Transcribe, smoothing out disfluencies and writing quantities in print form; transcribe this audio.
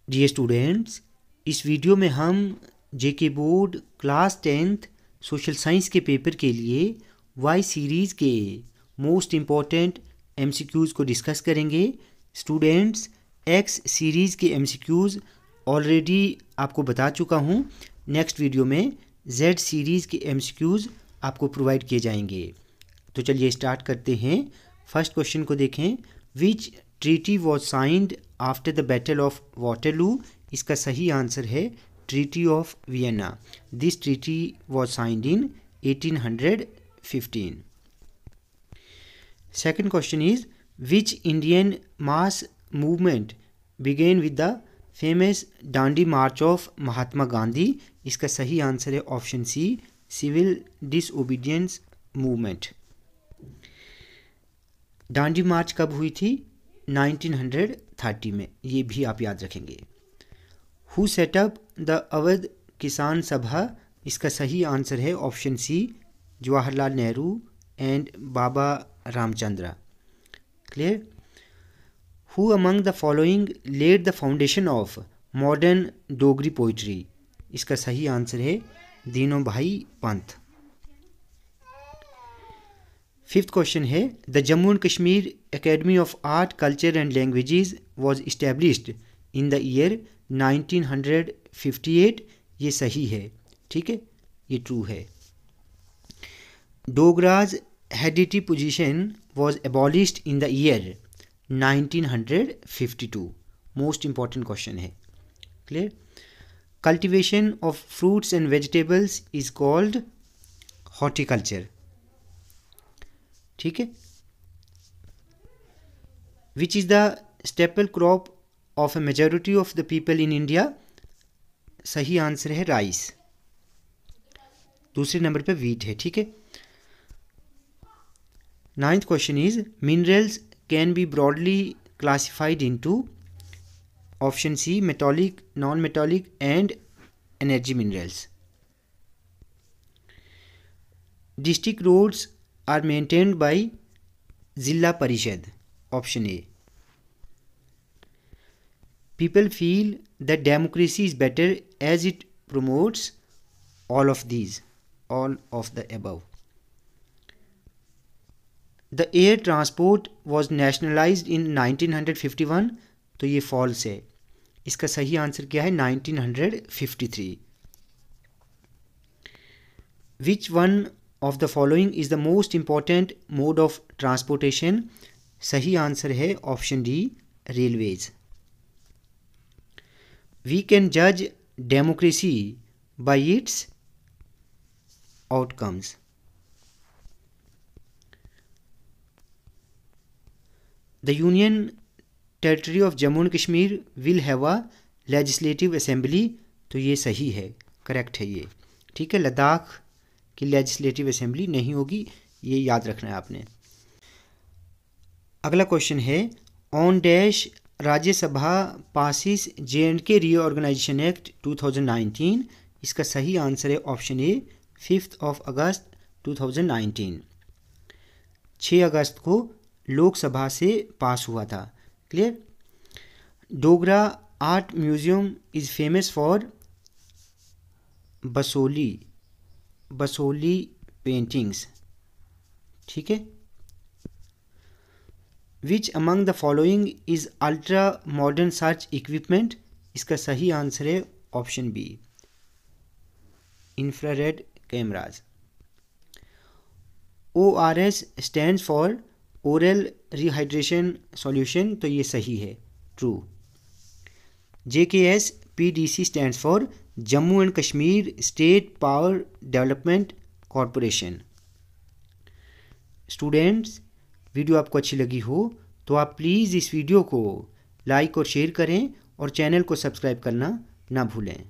Dear students, इस video में हम JK board class 10th social science के पेपर के लिए वाई सीरीज़ के मोस्ट इम्पॉर्टेंट एमसीक्यूज़ को डिस्कस करेंगे। स्टूडेंट्स, एक्स सीरीज़ के एमसीक्यूज़ ऑलरेडी आपको बता चुका हूँ। नेक्स्ट वीडियो में जेड सीरीज़ के एमसीक्यूज़ आपको प्रोवाइड किए जाएंगे। तो चलिए स्टार्ट करते हैं। फर्स्ट क्वेश्चन को देखें। Which treaty was signed after the battle of Waterloo? इसका सही आंसर है treaty of Vienna. This treaty was signed in 1815। Second question is which Indian mass movement began with the famous Dandi march of Mahatma Gandhi? इसका सही answer है option C, civil disobedience movement. Dandi march कब हुई थी? 1930 में। ये भी आप याद रखेंगे। हु सेटअप द अवध किसान सभा? इसका सही आंसर है option C, Jawaharlal Nehru and Baba Ramchandra. Clear? Who among the following led the foundation of modern Dogri poetry? इसका सही आंसर है दीनों भाई पंत। फिफ्थ क्वेश्चन है the Jammu and Kashmir academy of art culture and languages was established in the year 1958। ये सही है, ठीक है, ये ट्रू है। Dogras hereditary position was abolished in the year 1952। Most important question है। Clear? Cultivation of fruits and vegetables is called horticulture. ठीक है। Which is the staple crop of a majority of the people in India? सही answer है rice. दूसरे नंबर पे wheat है, ठीक है। Ninth question is minerals can be broadly classified into option C, metallic, non metallic and energy minerals. District roads are maintained by Zilla Parishad. Option A. People feel that democracy is better as it promotes all of these, all of the above. The air transport was nationalized in 1951. तो ये false है। इसका सही answer क्या है? 1953। Which one of the following is the most important mode of transportation? सही answer है option D, railways. We can judge democracy by its outcomes. The Union Territory of Jammu and Kashmir will have a legislative assembly. तो ये सही है, correct है ये, ठीक है। लद्दाख की लेजिस्लेटिव असेंबली नहीं होगी, ये याद रखना है आपने। अगला क्वेश्चन है on dash Rajya Sabha passes J&K reorganisation act 2019। इसका सही आंसर है ऑप्शन ए, 5 अगस्त 2019। 6 अगस्त को लोकसभा से पास हुआ था। Clear? Dogra art museum is famous for Basohli paintings, ठीक है। Which among the following is ultra modern search equipment? इसका सही आंसर है option B, infrared cameras. ORS stands for oral rehydration solution. तो ये सही है, true. JKS PDC stands for Jammu and Kashmir state power development corporation. Students, video आपको अच्छी लगी हो तो आप प्लीज़ इस वीडियो को लाइक और शेयर करें और चैनल को सब्सक्राइब करना ना भूलें।